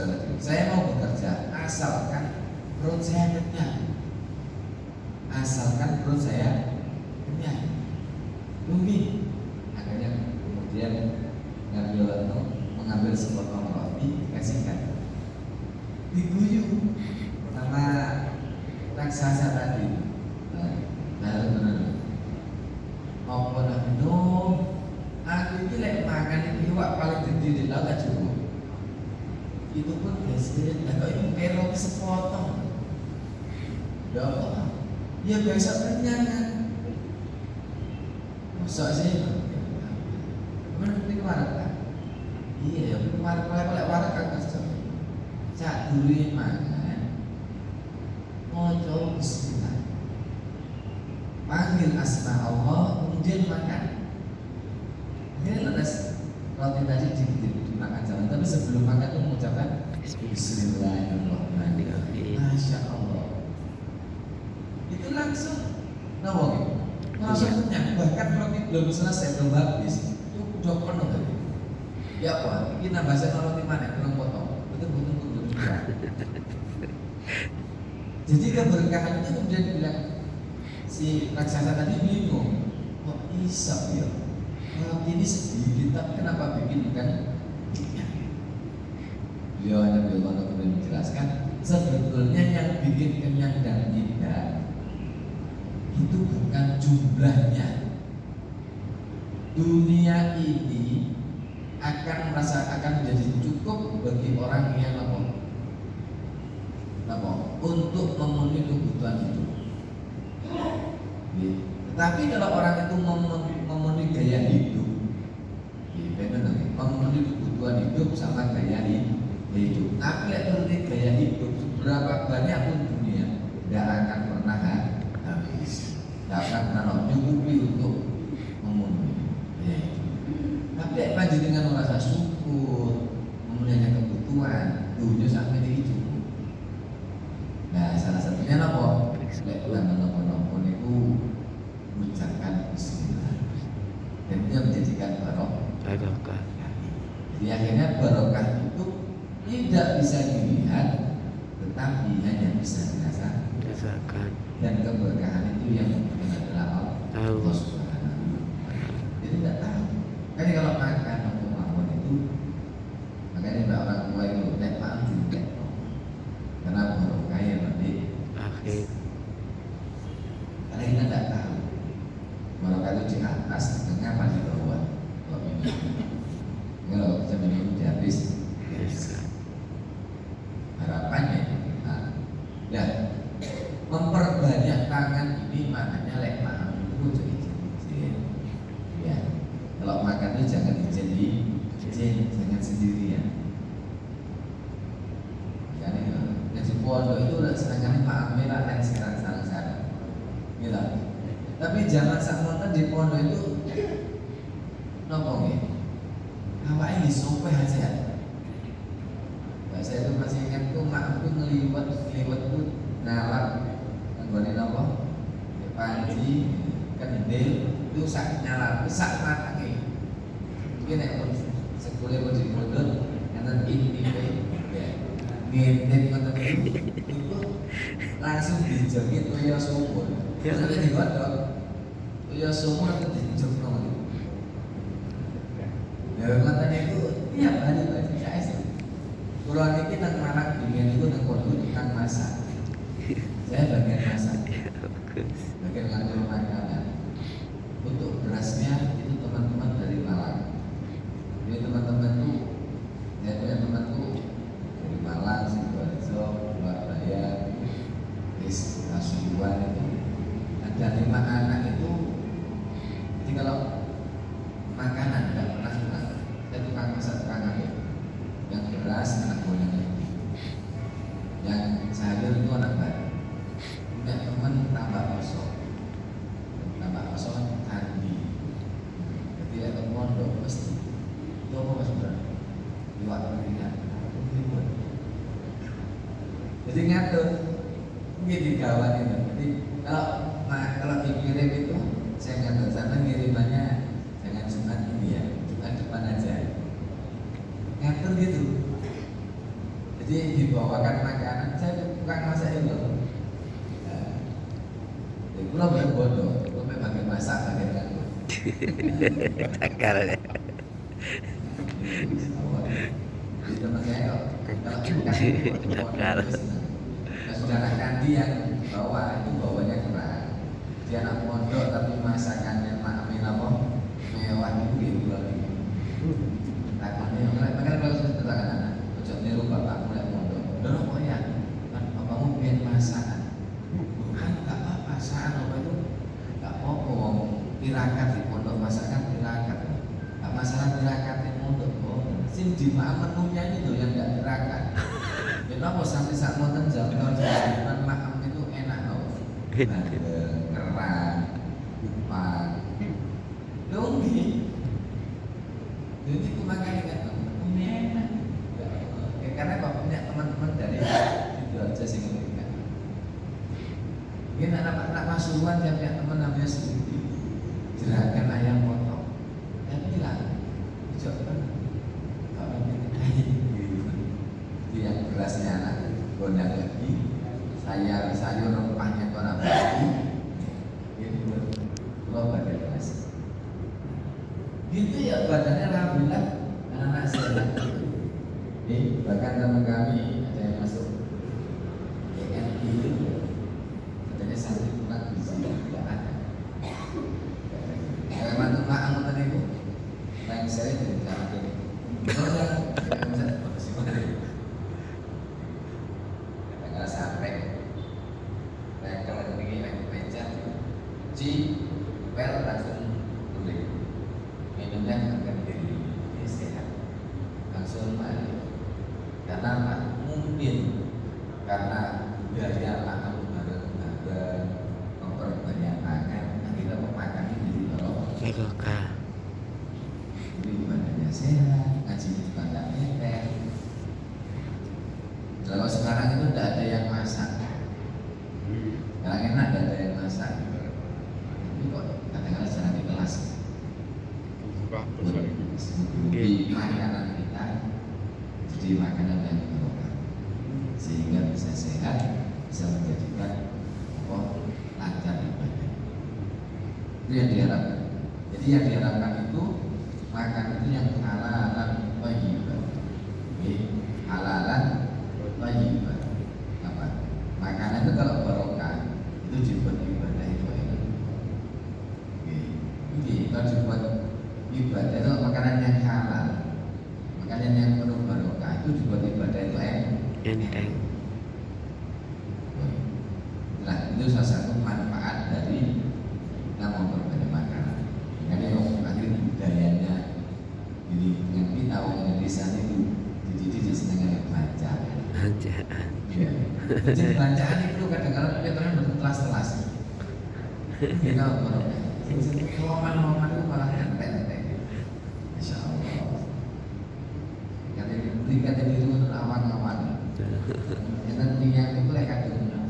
saudara-saudara, saya mau bekerja asalkan perut saya kenyang, asalkan perut saya kenyang. Umi akhirnya kemudian mengambil sepotong roti, kasihkan, diguyu sama raksasa tadi. Lalu apa namanya? Aku ini lek makan iwak paling gede di laut gak cukup. Itu pun biasanya, kalau itu kayak roti sepotong. Ya apa? Ya biasa kenyang kan. Masa sih? Mana ini warak kan? Iya, ya warak kan kerja. Cak dulu makan. Mojo bismillah. Panggil asma Allah, kemudian makan. Ini lepas roti tadi dimakan jalan, tapi sebelum makan itu mengucapkan Bismillahirrahmanirrahim. Masya Allah. Itu langsung, nawawi, langsung kenyang. Bahkan roti belum selesai, belum habis, itu udah penuh tadi. Ya apa? Ini nambah saya roti mana? Belum potong. Itu betul-betul juga. Jadi keberkahan itu kemudian bilang si raksasa tadi bingung, kok bisa ya? Kalau ini sedikit, tapi kenapa bikin kan? Beliau hanya beliau kemudian menjelaskan, sebetulnya yang bikin kenyang dan tidak itu bukan jumlahnya. Dunia ini akan menjadi cukup bagi orang yang untuk memenuhi kebutuhan hidup. Tapi kalau orang itu memenuhi gaya hidup, memenuhi kebutuhan hidup sama gaya hidup. Tapi memenuhi gaya hidup, seberapa banyak pun dunia tidak akan pernah habis, tidak akan pernah cukupi untuk memenuhi gaya hidup. Tapi lanjut dengan merasa syukur, memenuhi kebutuhan dunia sampai cukup. Nah, salah satunya apa? Lek bulan nopo-nopo niku mengucapkan bismillah. Dan itu menjadikan barokah. Jadi akhirnya barokah itu tidak bisa dilihat, tetapi hanya bisa dirasakan. Dan keberkahan itu yang adalah Allah Subhanahu. Jadi tidak tahu. Kan kalau makan atau mawon itu, makanya mbak orang tua itu tidak paham juga. Karena barokah ya nanti akhir. Karena kita tidak tahu barokah itu di atas, di tengah, apa di bawah. Kalau kita minum di habis, harapannya kita dan memperbanyak tangan ini maknanya lek makan itu jadi ya. Kalau makan itu jangan jangan sendirian. Jadi pondok itu udah sedangkan maaf merah dan sekarang gitu. Tapi jangan sampai di pondok itu nopo gitu. Apa ini sampai aja. Saya itu masih ingat tuh mak aku ngeliwat tuh ngalap nggone nopo? Panji kendil itu sak nyala, sak matake. Iki nek sekolah di pondok enten ini ngintip ngoten itu langsung dijogit toya sumur. Terus digodhog. Toya sumur itu dijogno. Ya ngoten itu tiap hari Pak saya sih. Kulo niki nang Malang dingin niku nang kono tukang masak. Saya bagian masak. Bagian ngatur makanan. Untuk berasnya itu teman-teman dari Malang. Jadi teman-teman tuh saya punya teman tuh dari Malang, Sidoarjo, Surabaya, Pasuruan itu ada 5 anak itu. Jadi kalau makanan tidak pernah kurang. Saya tukang masak, tukang ngaduk. Yang beras anak buahnya, yang sayur itu anak baru. Punya teman tambah kosong tadi. Jadi ada pondok mesti itu apa mas bro? Iwak peringan. Jadi ngatur ini di kawan itu. Jadi kalau dikirim itu saya ngatur sana ngirimannya jangan Jumat ini ya, Jumat depan aja. Ngatur gitu. Jadi dibawakan makanan, saya bukan masak itu. Jadi kalau berbodoh, kalau pakai masak pakai aku. Takal ya. Jadi teman saya kalau Takal. saudara Kandi yang bawa itu bawanya keras. Dia anak pondok tapi masakannya amin apa mewah itu gitu lagi. Takutnya makanya kalau saya katakan anak, ojo niru bapak mulai pondok. Dorong kok ya, kan bapakmu biar masakan. Kan nggak apa-apa, saat apa itu nggak apa-apa. Wong tirakat di pondok masakan tirakat. Nggak masalah tirakat di pondok. Sing di menunya itu yang nggak tirakat. Kenapa sampai saat mau jam tahun makan itu enak loh. Kerang, kupat, dongki. Jadi aku makan kan, enak. Ya, karena kok punya teman-teman dari itu aja sih ngerti. Mungkin anak-anak Pasuruan yang punya teman namanya Sudi, jeragan ayam potong. Yang bilang, coba kalau ini kayak itu yang berasnya anak gondang lagi, sayur rempahnya orang batu, itu lo badan kelas. Gitu ya badannya alhamdulillah anak sehat. Bahkan teman kami ada yang masuk ENI itu katanya santri kurang gizi tidak ada. Kalau mantu mak anggota itu, lain saya jadi cara ini. Kalau sampai kalau begini meja, well langsung boleh. Minumnya makan diri, ini sehat. Langsung mandi. Karena apa? Mungkin karena budaya makan bareng-bareng, memperbanyak makan, akhirnya pemakan ini jadi Barokah. jadi badannya sehat, ngaji juga nggak nyetel. Kalau sekarang itu tidak ada yang masak, sekarang enak tidak ada yang masak. Ini kok kadang-kadang secara di kelas di makanan kita jadi makanan yang berkah sehingga bisa sehat, bisa menjadikan lancar ibadah. Itu yang diharapkan. Jadi yang diharapkan itu makan itu yang halalan thayyiban. Halalan thayyiban. Apa? Makanan itu kalau barokah itu dibuat ibadah itu enak. Kalau dibuat ibadah itu makanan yang halal, makanan yang penuh barokah itu dibuat ibadah itu Enteng. Nah itu salah satu manfaat dari kita memperbanyak makanan. Jadi akhirnya budayanya jadi yang kita orang Indonesia itu jadi senangnya baca. Bacaan. Ya. Jadi bacaan itu kadang-kadang kita berkelas-kelas. Kita barokah. Roman itu malah enteng-enteng. Insya Allah. Yang tingkat itu awan-awan. Yang tinggal itu mereka dengar.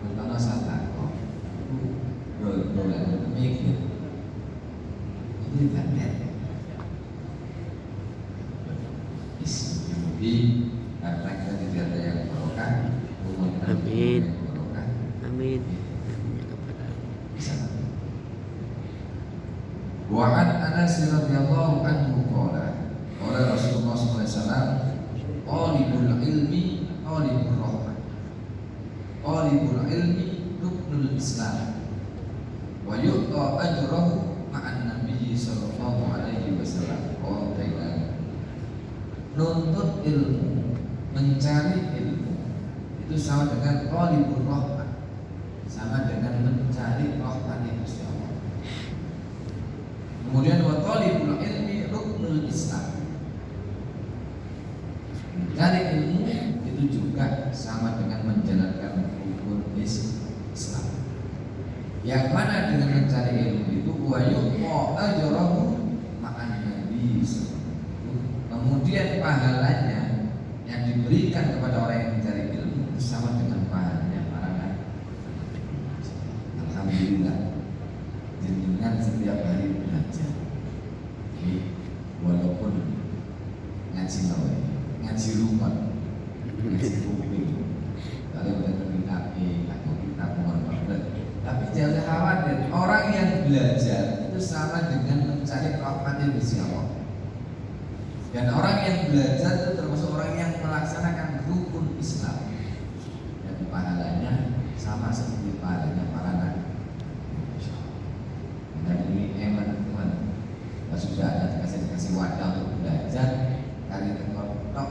Pertama salah. Dolan mikir. Ini kan net. Jadi karena kita tidak ada yang barokah. Amin. Amin. Wa an Anas radhiyallahu anhu qala Rasulullah sallallahu alaihi wasallam talibul ilmi talibur rahmah talibul ilmi ruknul Islam wa yu'ta ajrahu ma'an nabiy sallallahu alaihi wasallam. Nuntut ilmu, mencari ilmu itu sama dengan talibur rahmah, sama dengan mencari rahmat Gusti Allah. Kemudian wa talibul ilmi ruknul Islam. Mencari ilmu itu juga sama dengan menjalankan rukun Islam. Yang mana dengan mencari ilmu itu wa yu'ta ajrahu ma'an nabi. Kemudian pahalanya yang diberikan kepada orang yang mencari ilmu sama dengan pahalanya para nabi. Alhamdulillah. Jenengan setiap hari belajar. Walaupun ngaji rumah ngasih kuping. Kalau udah tapi aku kita mohon maaf. Tapi jangan khawatir, orang yang belajar itu sama dengan mencari rahmatnya Gusti Allah. Dan orang yang belajar itu termasuk orang yang melaksanakan rukun Islam. Dan pahalanya sama seperti pahalanya para nabi. Dan ini eman teman. Kalau sudah ada kasih wadah untuk belajar, kali terkotok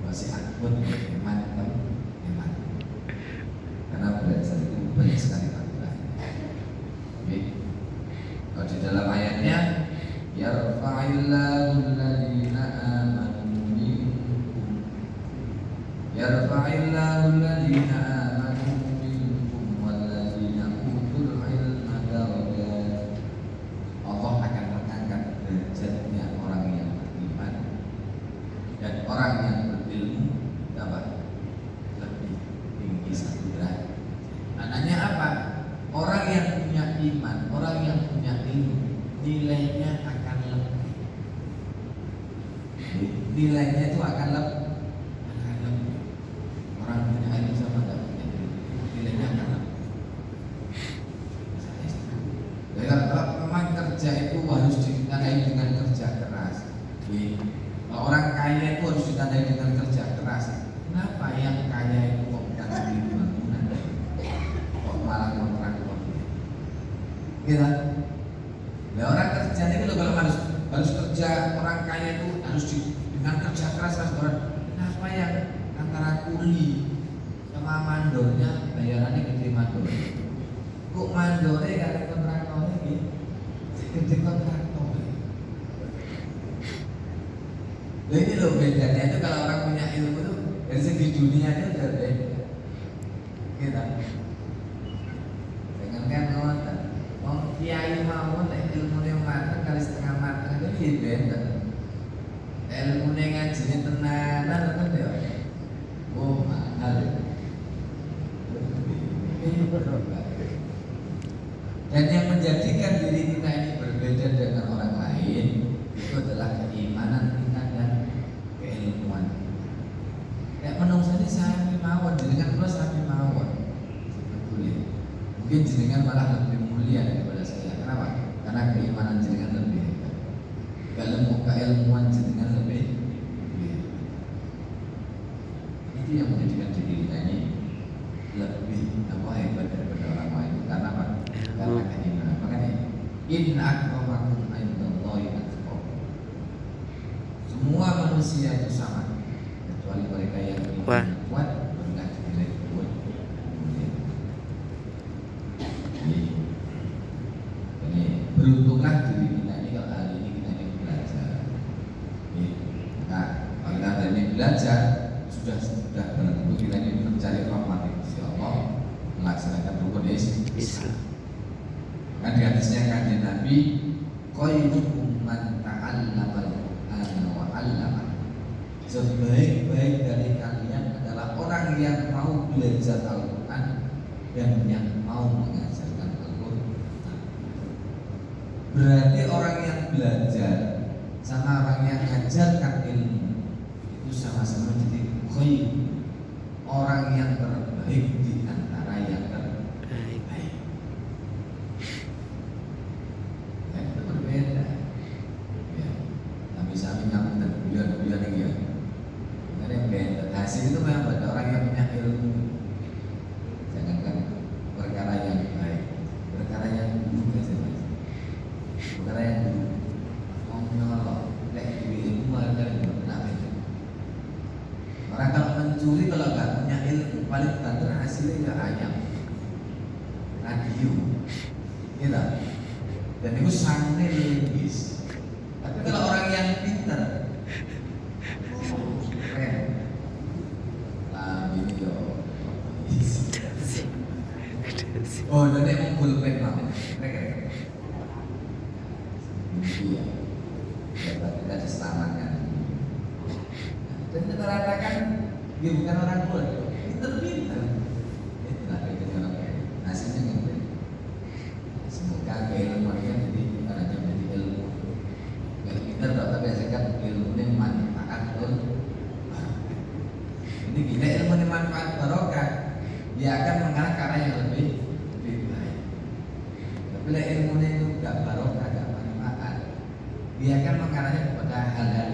masih akun eman. Karena belajar itu banyak sekali panggilan. Kalau di dalam ayatnya, yarfa'illahu alladhina amanu minkum, yarfa'illahu alladhina amanu minkum walladhina utul ilma darajat. Allah akan mengangkat derajatnya orang yang beriman dan orang yang berilmu dapat lebih tinggi satu derajat. Anaknya apa? Orang yang punya iman, orang yang punya ilmu, nilainya akan lebih. Nilainya itu akan lebih. Orang punya ilmu sama tidak punya ilmu, nilainya akan lebih. Jadi kalau memang kerja itu harus ditandai dengan kerja keras. Kalau orang kaya itu harus ditandai dengan kerja keras. Kenapa yang kaya itu kok bukan beli bangunan, kok malah kontrak-kontrak? Gitu. Nah, orang kerja itu kalau harus kerja, orang kaya itu harus dengan kerja keras orang. Kenapa yang antara kuli sama mandornya bayarannya gede mandor? Kok mandornya gak ada kontraktornya gitu? Gede kontraktor. Nah ini loh bedanya itu kalau orang punya ilmu itu dari segi dunia itu udah beda. Gitu. Dengan kan orang kiai mau ilmu yang matang kali setengah matang itu beda. Ilmu yang ngajinya tenanan kan dia. Oh mahal. Ini berubah. Dan yang menjadikan diri kita ini berbeda dengan orang lain itu adalah keimanan kita dan keilmuan. Kayak menungsa ini sami mawon, jenengan kula sami mawon. Sebetulnya mungkin jenengan malah lebih mulia daripada saya. Kenapa? Karena keimanan jenengan lebih hebat. Keilmuan jenengan lebih hebat. Itu yang menjadikan diri kita ini lebih hebat daripada orang lain. Karena apa? Karena keimanan. Makanya in akramakum indallahi atqakum. Semua manusia itu sama kecuali mereka yang iman kuat berkat nilai kuat. Ini beruntunglah diri kita ini kalau hari ini kita ini belajar. Nah, kalau kita hari ini belajar sudah tentu kita ini mencari rahmat Allah, melaksanakan rukun Islam. Kan di hadisnya kanjeng Nabi, khairukum man ta'allamal Qur'ana wa 'allama. Sebaik-baik dari kalian adalah orang yang mau belajar Al-Qur'an dan yang mau mengajarkan Al-Qur'an. Berarti orang yang belajar sama orang yang mengajarkan ilmu itu sama-sama jadi khair. Orang yang terbaik di antara yang terbaik. Beda, ya. Tapi saya nyambung dan bulan lagi ya. Karena yang beda. Hasil itu memang pada orang yang punya ilmu. Jangankan perkara yang baik, perkara yang buruk saja mas. Perkara yang buruk, mau nyolok, lek di ilmu malah kali kenapa itu? Orang kalau mencuri kalau nggak punya ilmu paling banter hasilnya ya ayam, radio, gitu. Dan itu sangat logis. Tapi kalau orang yang pintar, keren. Lah ini yo. Oh, dan dia mau pulpen mau. Keren. Iya. Dapat kita diselamatkan. Dan kita ratakan dia bukan orang bodoh, pintar. Itulah kita orang kaya. Hasilnya ngomong. Semoga keilmuannya jadi bukan hanya menjadi ilmu yang pintar, tapi hasilkan ilmu yang manfaat Ini bila ilmu ini manfaat barokah, dia akan mengarah ke arah yang lebih baik. Tapi bila ilmu itu tidak barokah, tidak manfaat, dia akan mengarahnya kepada hal-hal